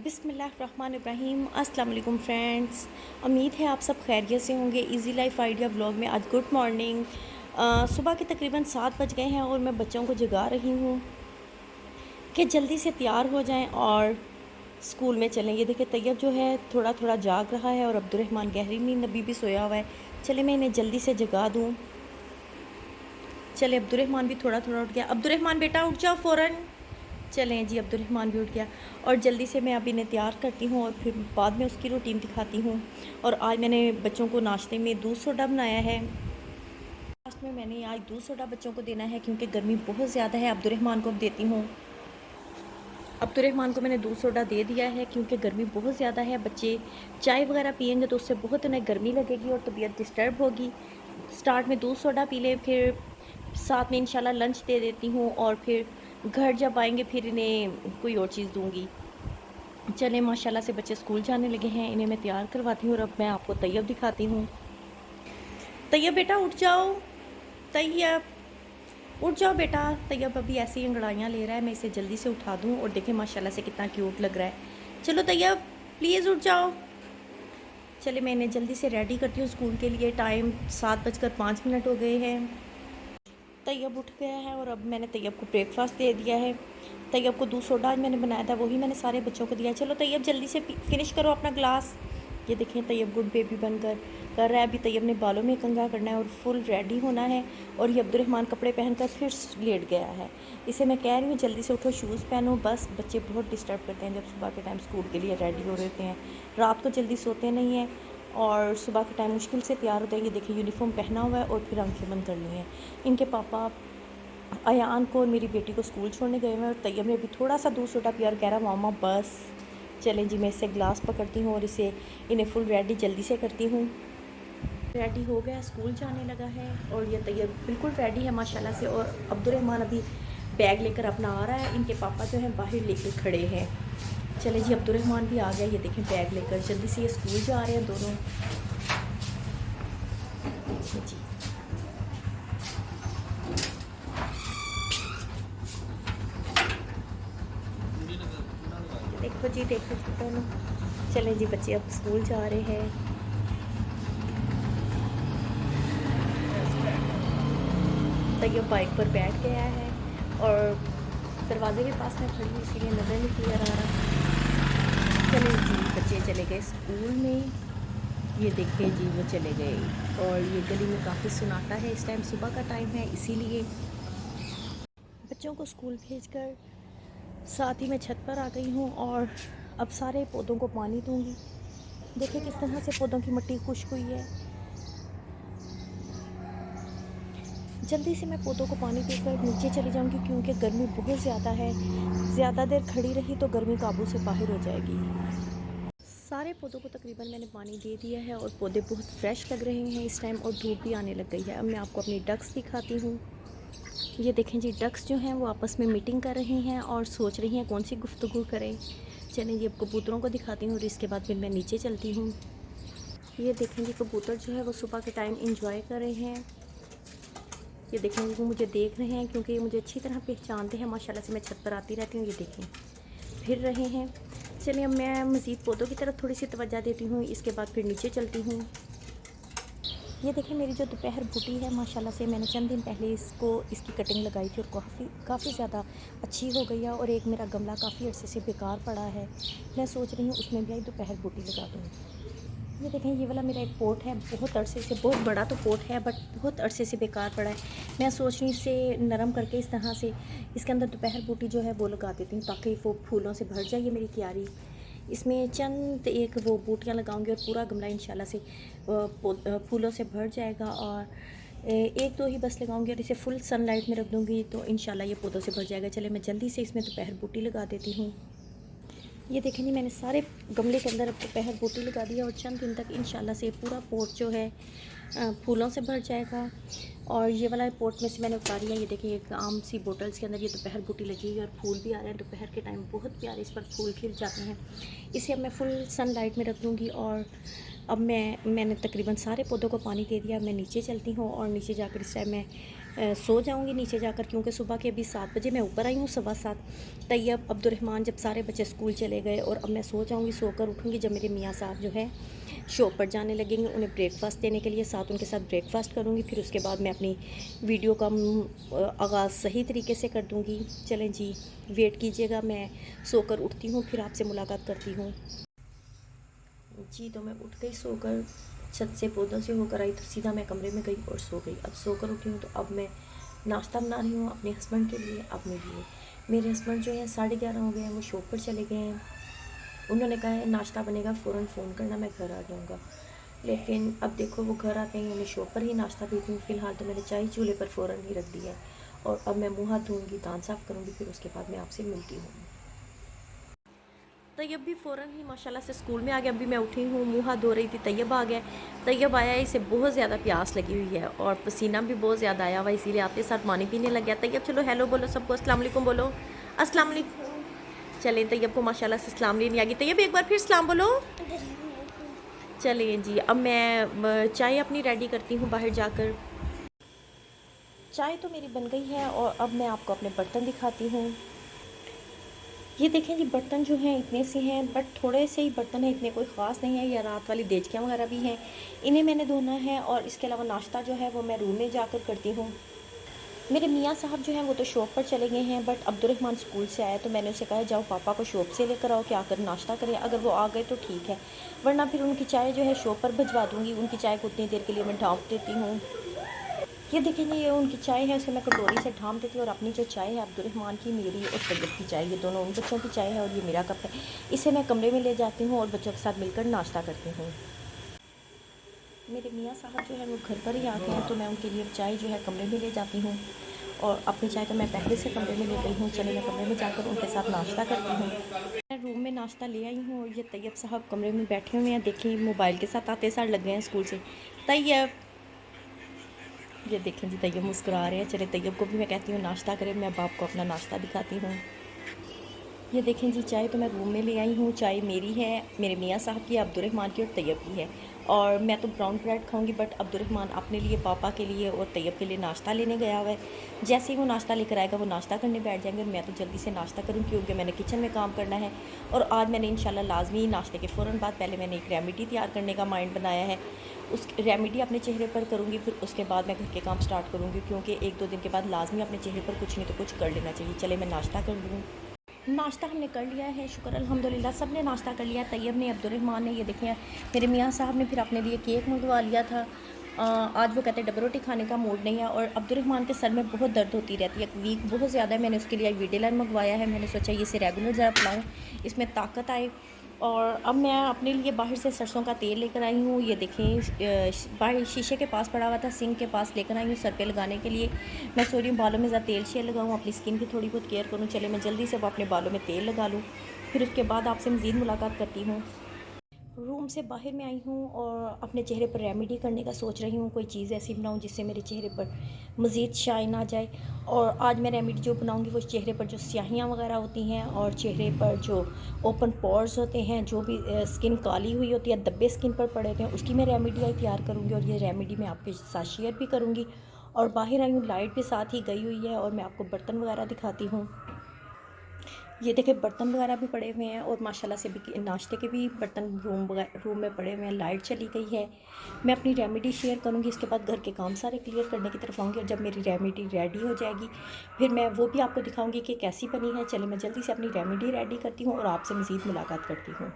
बिस्मिल्लाहिर्रहमानिर्रहीम। अस्सलाम वालेकुम फ्रेंड्स, उम्मीद है आप सब खैरियत से होंगे। इजी लाइफ आइडिया व्लॉग में आज गुड मॉर्निंग। सुबह के तकरीबन 7 बज गए हैं और मैं बच्चों को जगा रही हूँ कि जल्दी से तैयार हो जाएं और स्कूल में चलें। ये देखिए तैयब जो है थोड़ा थोड़ा जाग रहा है और अब्दुर्रहमान गहरी नींद अभी भी सोया हुआ है। चले मैं इन्हें जल्दी से जगा दूँ। चले अब्दुर्रहमान भी थोड़ा थोड़ा उठ गया। अब्दुर्रहमान बेटा उठ जाओ फ़ौरन। चलें जी, अब्दुर्रहमान भी उठ गया और जल्दी से मैं अब इन्हें तैयार करती हूँ और फिर बाद में उसकी रूटीन दिखाती हूँ। और आज मैंने बच्चों को नाश्ते में दूध सोडा बनाया है। लास्ट में मैंने आज दूध सोडा बच्चों को देना है क्योंकि गर्मी बहुत ज़्यादा है। अब्दुर्रहमान को अब देती हूँ। अब्दुर्रहमान को मैंने दूध सोडा दे दिया है क्योंकि गर्मी बहुत ज़्यादा है। बच्चे चाय वगैरह पियेंगे तो उससे बहुत उन्हें गर्मी लगेगी और तबीयत डिस्टर्ब होगी। स्टार्ट में दूध सोडा पी लें, फिर साथ में इंशाल्लाह लंच दे देती हूँ और फिर घर जब आएंगे फिर इन्हें कोई और चीज़ दूँगी। चलें माशाल्लाह से बच्चे स्कूल जाने लगे हैं, इन्हें मैं तैयार करवाती हूँ और अब मैं आपको तैयब दिखाती हूँ। तैयब बेटा उठ जाओ, तैयब उठ जाओ बेटा। तैयब अभी ऐसे ही अंगड़ाइयाँ ले रहा है, मैं इसे जल्दी से उठा दूँ और देखें माशाल्लाह से कितना क्यूट लग रहा है। चलो तैयब प्लीज़ उठ जाओ। चले मैं इन्हें जल्दी से रेडी करती हूँ स्कूल के लिए। टाइम 7:05 हो गए हैं। तैयब उठ गया है और अब मैंने तैयब को ब्रेकफास्ट दे दिया है। तैयब को दूध सोडा आज मैंने बनाया था, वही मैंने सारे बच्चों को दिया। चलो तैयब जल्दी से फिनिश करो अपना ग्लास। ये देखें तैयब गुड बेबी बनकर कर रहा है। अभी तैयब ने बालों में कंघा करना है और फुल रेडी होना है। और ये अब्दुर्रहमान कपड़े पहनकर फिर लेट गया है। इसे मैं कह रही हूँ जल्दी से उठो, शूज़ पहनो। बस बच्चे बहुत डिस्टर्ब करते हैं जब सुबह के टाइम स्कूल के लिए रेडी हो रहे होते हैं। रात को जल्दी सोते नहीं हैं और सुबह के टाइम मुश्किल से तैयार होते हैं। ये देखिए यूनिफॉर्म पहना हुआ है और फिर आंखें बंद कर ली हैं। इनके पापा अयान को और मेरी बेटी को स्कूल छोड़ने गए हैं और तैयब ने अभी थोड़ा सा दूध सोडा पिया और कह रहा मामा बस। चलें जी, मैं इससे ग्लास पकड़ती हूँ और इसे इन्हें फुल रेडी जल्दी से करती हूँ। रेडी हो गया, स्कूल जाने लगा है और ये तैयब बिल्कुल रेडी है माशाल्लाह से। और अब्दुर्रहमान अभी बैग लेकर अपना आ रहा है। इनके पापा जो हैं बाहर लेकर खड़े हैं। चले जी, अब्दुर्रहमान भी आ गया। ये देखें बैग लेकर जल्दी से ये स्कूल जा रहे हैं दोनों जी। देखो जी, देखो जी दोनों। चलें जी, बच्चे अब स्कूल जा रहे हैं। तैयब बाइक पर बैठ गया है और दरवाजे के पास में खड़ी हूँ इसीलिए नज़र नहीं क्लियर आ रहा। चलें जी, बच्चे चले गए स्कूल में। ये देखिए जी वो चले गए और ये गली में काफ़ी सुनाटा है। इस टाइम सुबह का टाइम है, इसीलिए बच्चों को स्कूल भेजकर साथ ही मैं छत पर आ गई हूँ और अब सारे पौधों को पानी दूँगी। देखिए किस तरह से पौधों की मिट्टी खुश्क हुई है। जल्दी से मैं पौधों को पानी देकर नीचे चली जाऊँगी क्योंकि गर्मी बहुत ज़्यादा है। ज़्यादा देर खड़ी रही तो गर्मी काबू से बाहर हो जाएगी। सारे पौधों को तकरीबन मैंने पानी दे दिया है और पौधे बहुत फ्रेश लग रहे हैं इस टाइम और धूप भी आने लग गई है। अब मैं आपको अपनी डक्स दिखाती हूँ। ये देखें जी, डक्स जो हैं वो आपस में मीटिंग कर रही हैं और सोच रही हैं कौन सी गुफ्तगू करें। चलें ये अब कबूतरों को दिखाती हूँ और इसके बाद फिर मैं नीचे चलती हूँ। ये देखें जी, कबूतर जो है वो सुबह के टाइम इंजॉय कर रहे हैं। ये देखें वो मुझे देख रहे हैं क्योंकि ये मुझे अच्छी तरह पहचानते हैं। माशाल्लाह से मैं छत पर आती रहती हूँ। ये देखें फिर रहे हैं। चलिए अब मैं मज़ीद पौधों की तरफ थोड़ी सी तवज्जो देती हूँ, इसके बाद फिर नीचे चलती हूँ। ये देखें मेरी जो दोपहर बूटी है माशाल्लाह से मैंने चंद दिन पहले इसकी कटिंग लगाई थी और काफ़ी ज़्यादा अच्छी हो गई है। और एक मेरा गमला काफ़ी अर्से से बेकार पड़ा है, मैं सोच रही हूँ उसमें भी दोपहर बूटी लगा दूँ। ये देखें ये वाला मेरा एक पोट है, बहुत अरसे से, बहुत बड़ा तो पोट है बट बहुत अरसे से बेकार पड़ा है। मैं सोच रही हूँ इसे नरम करके इस तरह से इसके अंदर दोपहर बूटी जो है वो लगा देती हूँ ताकि वो फूलों से भर जाए। ये मेरी क्यारी, इसमें चंद एक वो बूटियाँ लगाऊंगी और पूरा गमला इंशाल्लाह से फूलों से भर जाएगा। और एक दो ही बस लगाऊंगी और इसे फुल सनलाइट में रख दूँगी तो इंशाल्लाह ये पौधों से भर जाएगा। चले मैं जल्दी से इसमें दोपहर बूटी लगा देती हूँ। ये देखें जी, मैंने सारे गमले के अंदर अब दोपहर बूटी लगा दिया और चंद दिन तक इंशाल्लाह से पूरा पोट जो है फूलों से भर जाएगा। और ये वाला पोट में से मैंने उतारी है। ये देखिए एक आम सी बोटल्स के अंदर ये दोपहर बूटी लगी है और फूल भी आ रहे हैं दोपहर के टाइम, बहुत प्यारे इस पर फूल खिल जाते हैं। इसे अब मैं फुल सनलाइट में रख दूँगी। और अब मैंने तकरीबन सारे पौधों को पानी दे दिया। मैं नीचे चलती हूँ और नीचे जाकर इस टाइम मैं सो जाऊंगी नीचे जाकर, क्योंकि सुबह के अभी 7 बजे मैं ऊपर आई हूँ, 7:15। तैयब, अब्दुर्रहमान जब सारे बच्चे स्कूल चले गए, और अब मैं सो जाऊंगी। सोकर उठूंगी जब मेरे मियाँ साहब जो है शॉप पर जाने लगेंगे, उन्हें ब्रेकफास्ट देने के लिए, साथ उनके साथ ब्रेकफास्ट करूँगी। फिर उसके बाद मैं अपनी वीडियो का आगाज़ सही तरीके से कर दूँगी। चलें जी, वेट कीजिएगा, मैं सोकर उठती हूँ, फिर आपसे मुलाकात करती हूँ। जी, तो मैं उठ गई सोकर, छत से पौधों से होकर आई, तो सीधा मैं कमरे में गई और सो गई। अब सोकर उठी हूँ, तो अब मैं नाश्ता बना रही हूँ अपने हस्बैंड के लिए, अपने लिए। मेरे हस्बैंड जो है 11:30 हो गए हैं, वो शॉप पर चले गए हैं। उन्होंने कहा है नाश्ता बनेगा, फ़ौरन फ़ोन करना, मैं घर आ जाऊँगा। लेकिन अब देखो वो घर आते हैं, उन्हें शॉप पर ही नाश्ता देती हूँ। फ़िलहाल तो मैंने चाय चूल्हे पर फ़ौरन ही रख दिया है, और अब मैं मुँह हाथ धोऊँगी, दांत साफ़ करूँगी, फिर उसके बाद मैं आपसे मिलती हूँ। तैयब भी फ़ौरन ही माशाल्लाह से स्कूल में आ गया। अभी मैं उठी हूँ, मुँह हाथ धो रही थी, तैयब आ गया। तैयब आया, इसे बहुत ज़्यादा प्यास लगी हुई है और पसीना भी बहुत ज़्यादा आया हुआ, इसीलिए आते साथ पानी पीने लग गया। तैयब चलो हेलो बोलो सबको, अस्सलाम वालेकुम बोलो, अस्सलाम वालेकुम। चलें, तैयब को माशाल्लाह से सलाम लेनी आ गई। तैयब एक बार फिर सलाम बोलो। चलिए जी, अब मैं चाय अपनी रेडी करती हूँ बाहर जाकर। चाय तो मेरी बन गई है, और अब मैं आपको अपने बर्तन दिखाती हूँ। ये देखें जी, बर्तन जो हैं इतने से हैं, बट थोड़े से ही बर्तन हैं, इतने कोई ख़ास नहीं है। या रात वाली देचकियाँ वगैरह भी हैं, इन्हें मैंने धोना है। और इसके अलावा नाश्ता जो है वो मैं रूम में जाकर करती हूँ। मेरे मियाँ साहब जो हैं वो तो शॉप पर चले गए हैं, बट अब्दुर्रहमान स्कूल से आया, तो मैंने उसे कहा जाओ पापा को शॉप से लेकर आओ, क्या कर नाश्ता करें। अगर वो आ गए तो ठीक है, वरना फिर उनकी चाय जो है शॉप पर भिजवा दूँगी। उनकी चाय को उतनी देर के लिए मैं ढाँप देती हूँ। ये देखेंगे, ये उनकी चाय है, उसे मैं कटोरी से ढाँप देती हूँ। और अपनी जो चाय है अब्दुर्रहमान की, मेरी और तैयब की चाय, ये दोनों उन बच्चों की चाय है, और ये मेरा कप है। इसे मैं कमरे में ले जाती हूँ और बच्चों के साथ मिलकर नाश्ता करती हूँ। मेरे मियाँ साहब जो है वो घर पर ही आ गए हैं, तो मैं उनके लिए चाय जो है कमरे में ले जाती हूँ, और अपनी चाय तो मैं पहले से कमरे में ले गई हूँ। चले, मैं कमरे में जाकर उनके साथ नाश्ता करती हूँ। मैं रूम में नाश्ता ले आई हूँ, और ये तैयब साहब कमरे में बैठे हुए हैं। देखिए, मोबाइल के साथ आते सार लग गए हैं स्कूल से। तैयब, ये देखें जी, तैयब मुस्कुरा रहे हैं। चले, तैयब को भी मैं कहती हूँ नाश्ता करें, मैं अब आपको अपना नाश्ता दिखाती हूँ। ये देखें जी, चाय तो मैं रूम में ले आई हूँ। चाय मेरी है, मेरे मियाँ साहब की, अब्दुर्रहमान की और तैयब की है। और मैं तो ब्राउन ब्रेड खाऊंगी, बट अब्दुर्रहमान अपने लिए, पापा के लिए और तैयब के लिए नाश्ता लेने गया हुआ है। जैसे ही वो नाश्ता लेकर आएगा, वो नाश्ता करने बैठ जाएंगे, और मैं तो जल्दी से नाश्ता करूँ, क्योंकि मैंने किचन में काम करना है। और आज मैंने इंशाल्लाह लाजमी नाश्ते के फ़ौरन बाद पहले मैंने एक रेमेडी तैयार करने का माइंड बनाया है। उस रेमेडी अपने चेहरे पर करूँगी, फिर उसके बाद मैं घर के काम स्टार्ट करूँगी, क्योंकि 1-2 दिन के बाद लाजमी अपने चेहरे पर कुछ नहीं तो कुछ कर लेना चाहिए। चले, मैं नाश्ता कर लूँ। नाश्ता हमने कर लिया है, शुक्र अल्हम्दुलिल्लाह, सब ने नाश्ता कर लिया। तैयब ने, अब्दुर्रहमान ने, ये देखें मेरे मियाँ साहब ने फिर अपने लिए केक मंगवा लिया था। आज वो कहते हैं डबल रोटी खाने का मूड नहीं है, और अब्दुर्रहमान के सर में बहुत दर्द होती रहती है, वीक बहुत ज़्यादा है। मैंने उसके लिए वीडेलर मंगवाया है, मैंने सोचा ये से रेगुलर ज़रा पिलाऊँ, इसमें ताकत आए। और अब मैं अपने लिए बाहर से सरसों का तेल लेकर आई हूँ। ये देखें, बाहर शीशे के पास पड़ा हुआ था, सिंक के पास लेकर आई हूँ सर पे लगाने के लिए। मैं सोच रही हूँ बालों में ज़रा तेल शेल लगाऊँ, अपनी स्किन की थोड़ी बहुत केयर करूँ। चले, मैं जल्दी से अब अपने बालों में तेल लगा लूँ, फिर उसके बाद आपसे मज़ीद मुलाकात करती हूँ। रूम से बाहर में आई हूँ, और अपने चेहरे पर रेमेडी करने का सोच रही हूँ। कोई चीज़ ऐसी बनाऊँ जिससे मेरे चेहरे पर मज़ीद शाइन आ जाए। और आज मैं रेमेडी जो बनाऊँगी वो चेहरे पर जो स्याहियाँ वगैरह होती हैं, और चेहरे पर जो ओपन पोर्स होते हैं, जो भी स्किन काली हुई होती है, धब्बे स्किन पर पड़े होते हैं, उसकी मैं रेमेडी आई तैयार करूँगी। और ये रेमेडी मैं आपके साथ शेयर भी करूँगी। और बाहर आई हूँ, लाइट भी साथ ही गई हुई है, और मैं आपको बर्तन वगैरह दिखाती हूँ। ये देखें, बर्तन वगैरह भी पड़े हुए हैं, और माशाल्लाह से भी नाश्ते के भी बर्तन रूम में पड़े हुए हैं। लाइट चली गई है। मैं अपनी रेमेडी शेयर करूँगी, इसके बाद घर के काम सारे क्लियर करने की तरफ आऊँगी, और जब मेरी रेमेडी रेडी हो जाएगी, फिर मैं वो भी आपको दिखाऊँगी कि कैसी बनी है। चले, मैं जल्दी से अपनी रेमेडी रेडी करती हूँ, और आपसे मज़ीद मुलाकात करती हूँ।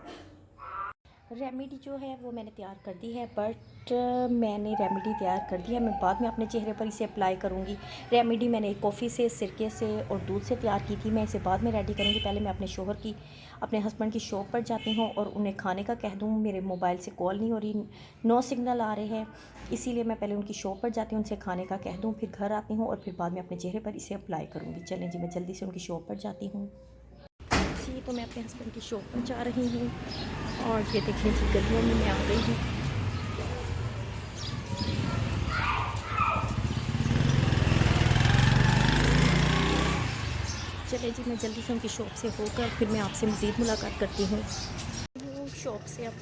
रेमेडी जो है वो मैंने तैयार कर दी है, बट मैंने रेमेडी तैयार कर दी है, मैं बाद में अपने चेहरे पर इसे अप्लाई करूँगी। रेमेडी मैंने कॉफ़ी से, सिरके से और दूध से तैयार की थी, मैं इसे बाद में रेडी करूँगी। पहले मैं अपने शोहर की, अपने हस्बैंड की शॉप पर जाती हूँ, और उन्हें खाने का कह दूँ। मेरे मोबाइल से कॉल नहीं हो रही, नो सिग्नल आ रहे हैं, इसीलिए मैं पहले उनकी शॉप पर जाती हूँ, उनसे खाने का कह दूँ, फिर घर आती हूँ, और फिर बाद में अपने चेहरे पर इसे अप्लाई करूँगी। चलें जी, मैं जल्दी से उनकी शॉप पर जाती हूँ। जी, तो मैं अपने हस्बैंड की शॉप पर जा रही हूँ, और ये देखिए जी, गलियों में मैं आ गई हूँ। चले जी, मैं जल्दी से उनकी शॉप से होकर फिर मैं आपसे मज़ीद मुलाकात करती हूँ शॉप से। अब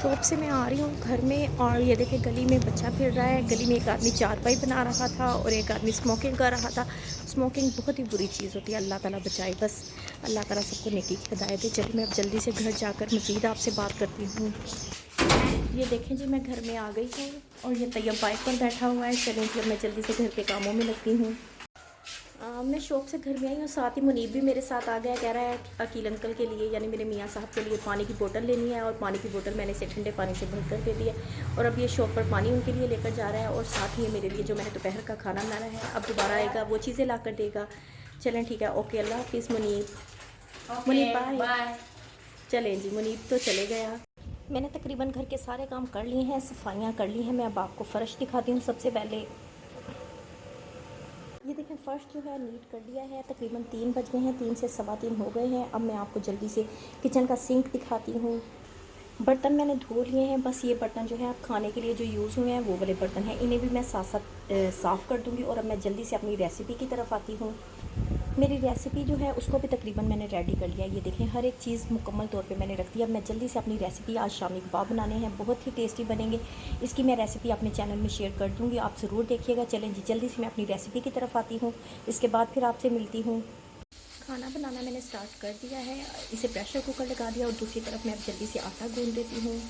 शॉप से मैं आ रही हूँ घर में और ये देखें गली में बच्चा फिर रहा है। गली में एक आदमी चारपाई बना रहा था और एक आदमी स्मोकिंग कर रहा था। स्मोकिंग बहुत ही बुरी चीज़ होती है, अल्लाह ताला बचाए। बस अल्लाह ताला सबको नेकी की हिदायत दे। चलिए मैं अब जल्दी से घर जाकर मज़ीद आपसे बात करती हूँ। ये देखें जी, मैं घर में आ गई हूँ और ये तैयब बाइक पर बैठा हुआ है। चलें कि अब मैं जल्दी से घर के कामों में लगती हूँ। मैं शॉप से घर में आई हूँ, साथ ही मुनीब भी मेरे साथ आ गया। कह रहा है अकील अंकल के लिए यानी मेरे मियाँ साहब के लिए पानी की बोतल लेनी है, और पानी की बोतल मैंने इसे ठंडे पानी से भर कर दे दी है। और अब ये शॉप पर पानी उनके लिए लेकर जा रहा है, और साथ ही मेरे लिए जो मैंने दोपहर का खाना बनाना है, अब दोबारा आएगा वो चीज़ें ला कर देगा। चलें ठीक है, ओके, अल्लाह हाफिज़ मुनीब। मुनीब बाय। चलें जी, मुनीब तो चले गया। मैंने तकरीबन घर के सारे काम कर लिए हैं, सफाइयाँ कर ली हैं। मैं अब आपको फ़र्श दिखाती हूँ। सबसे पहले ये देखें, फ़र्श जो है नीट कर लिया है। तकरीबन 3 बज गए हैं, 3 से सवा 3 हो गए हैं। अब मैं आपको जल्दी से किचन का सिंक दिखाती हूँ। बर्तन मैंने धो लिए हैं। बस ये बर्तन जो है आप खाने के लिए जो यूज़ हुए हैं वो वाले बर्तन हैं, इन्हें भी मैं साथ साथ साफ़ कर दूँगी। और अब मैं जल्दी से अपनी रेसिपी की तरफ आती हूँ। मेरी रेसिपी जो है उसको भी तकरीबन मैंने रेडी कर लिया। ये देखें, हर एक चीज़ मुकम्मल तौर पे मैंने रख दी। अब मैं जल्दी से अपनी रेसिपी, आज शामी कबाब बनाने हैं, बहुत ही टेस्टी बनेंगे। इसकी मैं रेसिपी अपने चैनल में शेयर कर दूँगी, आप ज़रूर देखिएगा। चलें जी, जल्दी से मैं अपनी रेसिपी की तरफ आती हूँ, इसके बाद फिर आपसे मिलती हूँ। खाना बनाना मैंने स्टार्ट कर दिया है, इसे प्रेशर कुकर लगा दिया, और दूसरी तरफ मैं अब जल्दी से आटा गूँध देती हूँ।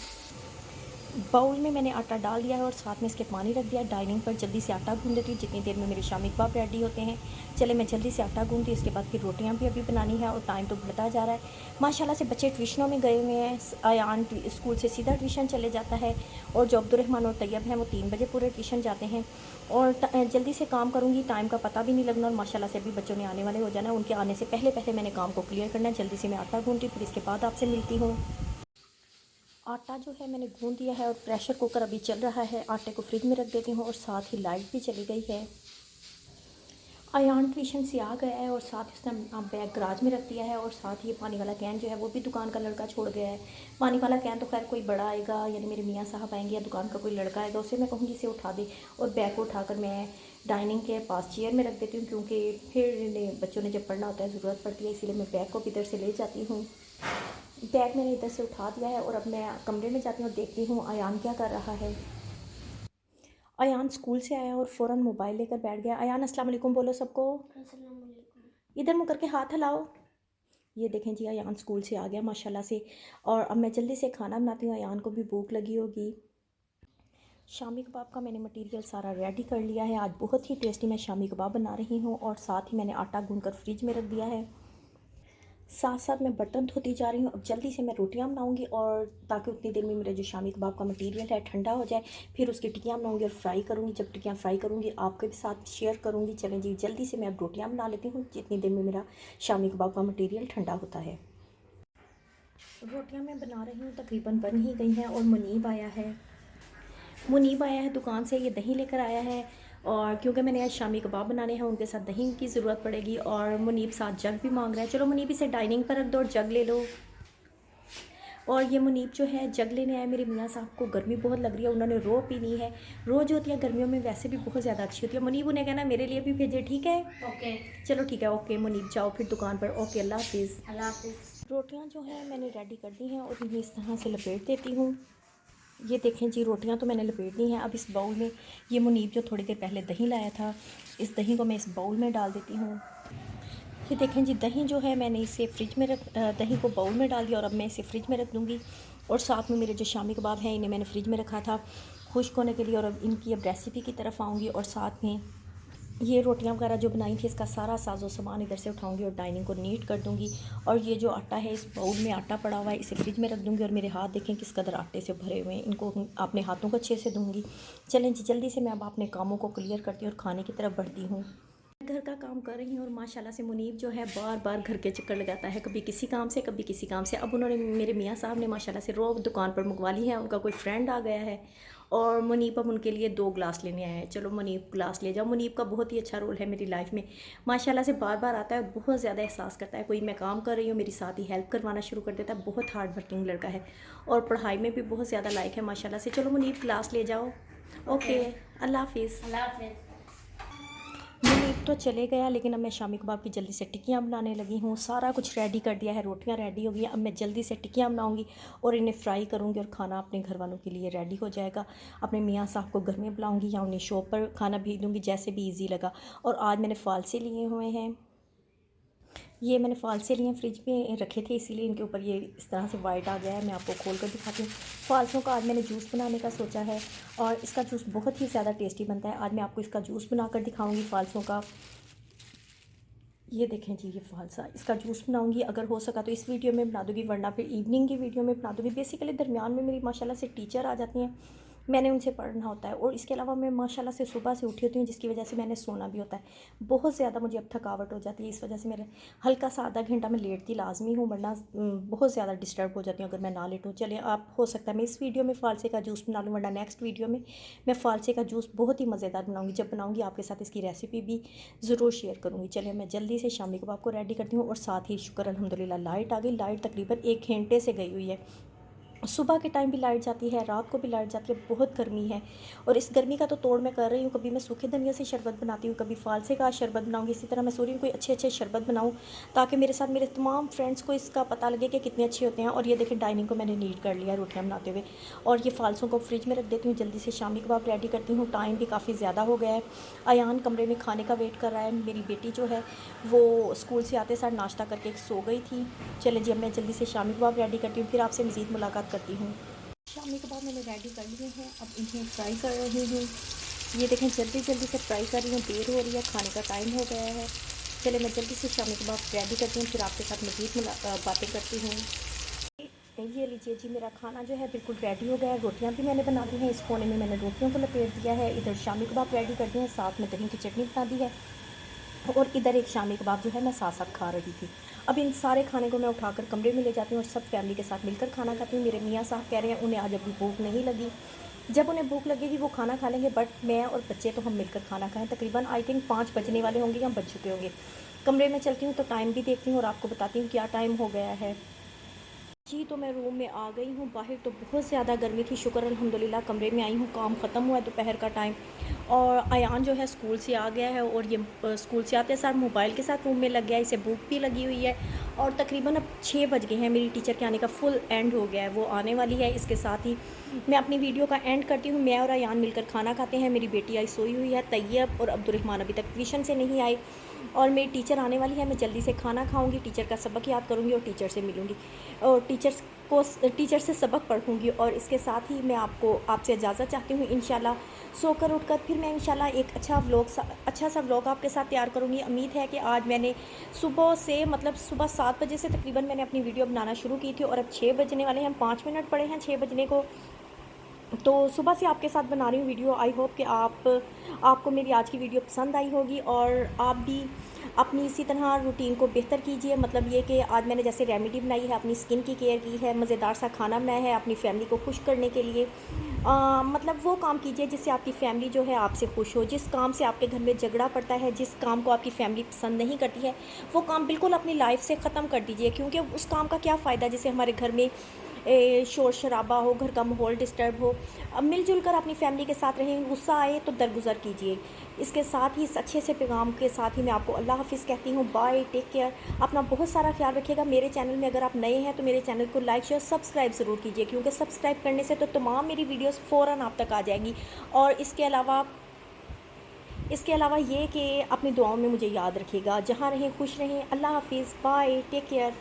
बाउल में मैंने आटा डाल दिया है और साथ में इसके पानी रख दिया। डाइनिंग पर जल्दी से आटा गूँध देती हूँ, जितनी देर में मेरे शामी कबाब रेडी होते हैं। चले मैं जल्दी से आटा गूँधती हूँ, इसके बाद फिर रोटियाँ भी अभी बनानी है, और टाइम तो बढ़ता जा रहा है। माशाल्लाह से बच्चे ट्यूशनों में गए हुए हैं। आयान स्कूल से सीधा ट्यूशन चले जाता है, और जो अब्दुर्रहमान और तैयब हैं वो 3 बजे पूरे ट्यूशन जाते हैं। और जल्दी से काम करूँगी, टाइम का पता भी नहीं लगना। और माशाल्लाह से अभी बच्चों ने आने वाले हो जाना है, उनके आने से पहले पहले मैंने काम को क्लियर करना है। जल्दी से मैं आटा गूँधती हूँ, फिर इसके बाद आपसे मिलती हूँ। आटा जो है मैंने गूँध दिया है, और प्रेशर कुकर अभी चल रहा है। आटे को फ्रिज में रख देती हूँ, और साथ ही लाइट भी चली गई है। अयान ट्यूशन से आ गया है, और साथ ही उसने बैग गराज में रख दिया है, और साथ ही पानी वाला कैन जो है वो भी दुकान का लड़का छोड़ गया है। पानी वाला कैन तो खैर कोई बड़ा आएगा, यानी मेरे मियाँ साहब आएंगे या दुकान का कोई लड़का आएगा, उसे मैं कहूँगी इसे उठा दे। और बैग को उठाकर मैं डाइनिंग के पास चेयर में रख देती हूँ, क्योंकि फिर बच्चों ने जब पढ़ना होता है ज़रूरत पड़ती है, इसीलिए मैं बैग को इधर से ले जाती हूँ। बैग मैंने इधर से उठा दिया है, और अब मैं कमरे में जाती हूँ और देखती हूँ अयान क्या कर रहा है। अयान स्कूल से आया और फ़ौरन मोबाइल लेकर बैठ गया। अयान अस्सलाम वालेकुम बोलो सबको। इधर मुँह करके हाथ हिलाओ। ये देखें जी, अयान स्कूल से आ गया माशाल्लाह से। और अब मैं जल्दी से खाना बनाती हूँ, अयान को भी भूख लगी होगी। शामी कबाब का मैंने मटेरियल सारा रेडी कर लिया है। आज बहुत ही टेस्टी मैं शामी कबाब बना रही हूँ, और साथ ही मैंने आटा गूँध कर फ्रिज में रख दिया है। साथ साथ मैं बर्तन धोती जा रही हूँ। अब जल्दी से मैं रोटियां बनाऊंगी, और ताकि उतनी देर में मेरा जो शामी कबाब का मटेरियल है ठंडा हो जाए, फिर उसकी टिक्कियाँ बनाऊंगी और फ्राई करूँगी। जब टिक्कियाँ फ्राई करूँगी आपके भी साथ शेयर करूँगी। चलें जी, जल्दी से मैं अब रोटियाँ बना लेती हूँ, जितनी देर में मेरा शामी कबाब का मटीरियल ठंडा होता है। रोटियाँ मैं बना रही हूँ, तकरीबन बन ही गई हैं। और मुनीब आया है दुकान से, ये दही लेकर आया है। और क्योंकि मैंने आज शामी कबाब बनाने हैं, उनके साथ दही की ज़रूरत पड़ेगी। और मुनीब साथ जग भी मांग रहा है। चलो मुनीब, इसे डाइनिंग पर रख दो और जग ले लो। और ये मुनीब जो है जग लेने आए। मेरे मियाँ साहब को गर्मी बहुत लग रही है, उन्होंने रो पीनी है। रो जो होती है गर्मियों में वैसे भी बहुत ज़्यादा अच्छी होती है। मुनीब, उन्हें कहना मेरे लिए भी भेजे, ठीक है? ओके। चलो ठीक है, ओके मुनीब, जाओ फिर दुकान पर। ओके, अल्लाह हाफिज़। अल्लाह हाफिज़। रोटियाँ जो हैं मैंने रेडी कर दी हैं, और इन्हें इस तरह से लपेट देती हूँ। ये देखें जी, रोटियां तो मैंने लपेट दी हैं। अब इस बाउल में ये मुनीब जो थोड़ी देर पहले दही लाया था, इस दही को मैं इस बाउल में डाल देती हूँ। ये देखें जी, दही जो है मैंने इसे फ्रिज में दही को बाउल में डाल दिया, और अब मैं इसे फ्रिज में रख दूँगी। और साथ में मेरे जो शामी कबाब हैं, इन्हें मैंने फ्रिज में रखा था खुश्क होने के लिए। और अब इनकी अब रेसिपी की तरफ आऊँगी, और साथ में ये रोटियां वगैरह जो बनाई थी, इसका सारा साजो सामान इधर से उठाऊंगी और डाइनिंग को नीट कर दूंगी। और ये जो आटा है, इस बाउल में आटा पड़ा हुआ है, इसे फ्रिज में रख दूंगी। और मेरे हाथ देखें किस कदर आटे से भरे हुए हैं, इनको अपने हाथों को अच्छे से धूँगी। चलें जी, जल्दी से मैं अब अपने कामों को क्लियर करती हूँ और खाने की तरफ बढ़ती हूँ। घर का काम कर रही हूँ, और माशाल्लाह से मुनीब जो है बार बार घर के चक्कर लगाता है, कभी किसी काम से कभी किसी काम से। अब उन्होंने, मेरे मियाँ साहब ने माशाल्लाह से रोब दुकान पर मंगवा ली है, उनका कोई फ्रेंड आ गया है, और मुनीब अब उनके लिए 2 गिलास लेने आए हैं। चलो मुनीब गिलास ले जाओ। मुनीब का बहुत ही अच्छा रोल है मेरी लाइफ में, माशाल्लाह से बार बार आता है, बहुत ज़्यादा एहसास करता है। कोई मैं काम कर रही हूँ, मेरी साथ ही हेल्प करवाना शुरू कर देता है। बहुत हार्ड वर्किंग लड़का है, और पढ़ाई में भी बहुत ज़्यादा लायक है माशाल्लाह से। चलो मुनीब गिलास ले जाओ। ओके, अल्लाह हाफिज़। अल्लाह हाफिज़। ईद तो चले गया, लेकिन अब मैं शामी कबाब की जल्दी से टिक्कियाँ बनाने लगी हूँ। सारा कुछ रेडी कर दिया है, रोटियाँ रेडी हो गई। अब मैं जल्दी से टिक्कियाँ बनाऊँगी और इन्हें फ्राई करूँगी और खाना अपने घर वालों के लिए रेडी हो जाएगा। अपने मियाँ साहब को घर में बुलाऊँगी या उन्हें शॉप पर खाना भेज दूँगी, जैसे भी ईजी लगा। और आज मैंने फ़ालसे लिए हुए हैं, ये मैंने फ़ालसे लिए फ्रिज में रखे थे, इसीलिए इनके ऊपर ये इस तरह से वाइट आ गया है। मैं आपको खोल कर दिखाती हूँ। फ़ालसों का आज मैंने जूस बनाने का सोचा है और इसका जूस बहुत ही ज़्यादा टेस्टी बनता है। आज मैं आपको इसका जूस बनाकर दिखाऊंगी फ़ालसों का। ये देखें जी, ये फ़ालसा, इसका जूस बनाऊंगी। अगर हो सका तो इस वीडियो में बना दूँगी, वरना फिर इवनिंग की वीडियो में बना दूँगी। बेसिकली दरमियान में मेरी माशाल्लाह से टीचर आ जाती हैं, मैंने उनसे पढ़ना होता है। और इसके अलावा मैं माशाल्लाह से सुबह से उठी होती हूँ, जिसकी वजह से मैंने सोना भी होता है। बहुत ज़्यादा मुझे अब थकावट हो जाती है, इस वजह से मेरा हल्का सा आधा घंटा मैं लेटती लाजमी हूँ, वरना बहुत ज़्यादा डिस्टर्ब हो जाती हूँ अगर मैं ना लेटूँ। चलिए, आप हो सकता है मैं इस वीडियो में फ़ालसे का जूस बना लूँ, वरना नेक्स्ट वीडियो में मैं फ़ालसे का जूस बहुत ही मज़ेदार बनाऊँगी। जब बनाऊँगी आपके साथ इसकी रेसिपी भी ज़रूर शेयर करूँगी। चलिए, मैं जल्दी से शामी कबाब को रेडी करती हूँ। और साथ ही शुक्र अल्हम्दुलिल्लाह लाइट आ गई। लाइट तकरीबन 1 घंटे से गई हुई है। सुबह के टाइम भी लाइट जाती है, रात को भी लाइट जाती है। बहुत गर्मी है और इस गर्मी का तो तोड़ मैं कर रही हूँ। कभी मैं सूखे धनिया से शरबत बनाती हूँ, कभी फ़ालसे का शरबत बनाऊँगी। इसी तरह मैं सोच रही हूँ कोई अच्छे अच्छे शरबत बनाऊँ, ताकि मेरे साथ मेरे तमाम फ्रेंड्स को इसका पता लगे कि कितने अच्छे होते हैं। और ये देखें, डाइनिंग को मैंने नीट कर लिया रोटियाँ बनाते हुए। और ये फ़ालसों को फ्रिज में रख देती हूँ। जल्दी से शामी कबाब रेडी करती हूँ। टाइम भी काफ़ी ज़्यादा हो गया है। अयान कमरे में खाने का वेट कर रहा है। मेरी बेटी जो है वो स्कूल से आते साथ नाश्ता करके सो गई थी। चले जी, अब मैं जल्दी से शामी कबाब रेडी करती हूँ, फिर आपसे मज़ीद मुलाकात करती हूँ। शामी कबाब मैंने रेडी कर लिए हैं, अब इन्हें फ्राई कर रही हूँ। ये देखें, जल्दी जल्दी से फ्राई कर रही हूँ, देर हो रही है, खाने का टाइम हो गया है। चले, मैं जल्दी से शामी कबाब रेडी करती हूँ, फिर आपके साथ मज़ीद बातें करती हूँ। ये लीजिए जी, मेरा खाना जो है बिल्कुल रेडी हो गया है। रोटियाँ भी मैंने बना दी हैं, इस कोने में मैंने रोटियों को लपेट दिया है। इधर शामी कबाब रेडी कर दिए हैं, साथ में दही की चटनी बना दी है। और इधर एक शामी कबाब जो है मैं साथ साथ खा रही थी। अब इन सारे खाने को मैं उठाकर कमरे में ले जाती हूँ और सब फैमिली के साथ मिलकर खाना खाती हूँ। मेरे मियाँ साहब कह रहे हैं उन्हें आज अभी भूख नहीं लगी, जब उन्हें भूख लगेगी वो खाना खा लेंगे, बट मैं और बच्चे तो हम मिलकर खाना खाएं। तकरीबन आई थिंक 5 बजने वाले होंगे या बज चुके होंगे। कमरे में चलती हूँ तो टाइम भी देखती हूँ और आपको बताती हूँ क्या टाइम हो गया है जी। तो मैं रूम में आ गई हूँ। बाहर तो बहुत ज़्यादा गर्मी थी, शुक्र अल्हम्दुलिल्लाह कमरे में आई हूँ। काम ख़त्म हुआ है दोपहर का टाइम। और अयान जो है स्कूल से आ गया है और ये स्कूल से आते साथ मोबाइल के साथ रूम में लग गया है। इसे भूख भी लगी हुई है और तकरीबन अब 6 बज गए हैं। मेरी टीचर के आने का फुल एंड हो गया है, वो आने वाली है। इसके साथ ही मैं अपनी वीडियो का एंड करती हूँ। मैं और अयान मिलकर खाना खाते हैं। मेरी बेटी आई सोई हुई है, तैयब और अब्दुर्रहमान अभी तक ट्यूशन से नहीं आए और मेरी टीचर आने वाली है। मैं जल्दी से खाना खाऊंगी, टीचर का सबक याद करूंगी और टीचर से मिलूंगी और टीचर से सबक पढ़ूंगी। और इसके साथ ही मैं आपसे इजाज़त चाहती हूँ। इंशाल्लाह सोकर उठकर फिर मैं इंशाल्लाह एक अच्छा सा व्लॉग आपके साथ तैयार करूँगी। उम्मीद है कि आज मैंने सुबह से मतलब सुबह 7 बजे से तकरीबन मैंने अपनी वीडियो बनाना शुरू की थी और अब 6 बजने वाले हैं, हम 5 मिनट पड़े हैं 6 बजने को। तो सुबह से आपके साथ बना रही हूँ वीडियो। आई होप कि आपको मेरी आज की वीडियो पसंद आई होगी और आप भी अपनी इसी तरह रूटीन को बेहतर कीजिए। मतलब ये कि आज मैंने जैसे रेमेडी बनाई है, अपनी स्किन की केयर की है, मज़ेदार सा खाना बनाया है अपनी फैमिली को खुश करने के लिए। मतलब वो काम कीजिए जिससे आपकी फ़ैमिली जो है आपसे खुश हो। जिस काम से आपके घर में झगड़ा पड़ता है, जिस काम को आपकी फ़ैमिली पसंद नहीं करती है, वो काम बिल्कुल अपनी लाइफ से ख़त्म कर दीजिए, क्योंकि उस काम का क्या फ़ायदा जिससे हमारे घर में शोर शराबा हो, घर का माहौल डिस्टर्ब हो। अब मिलजुल कर अपनी फैमिली के साथ रहें, गुस्सा आए तो दरगुजर कीजिए। इसके साथ ही इस अच्छे से पैगाम के साथ ही मैं आपको अल्लाह हाफ़िज़ कहती हूँ। बाय, टेक केयर, अपना बहुत सारा ख्याल रखिएगा। मेरे चैनल में अगर आप नए हैं तो मेरे चैनल को लाइक शेयर सब्सक्राइब ज़रूर कीजिए, क्योंकि सब्सक्राइब करने से तो तमाम मेरी वीडियोस फ़ौरन आप तक आ जाएंगी। और इसके अलावा ये कि अपनी दुआओं में मुझे याद रखिएगा। जहाँ रहें खुश रहें। अल्लाह हाफ़िज़, बाय, टेक केयर।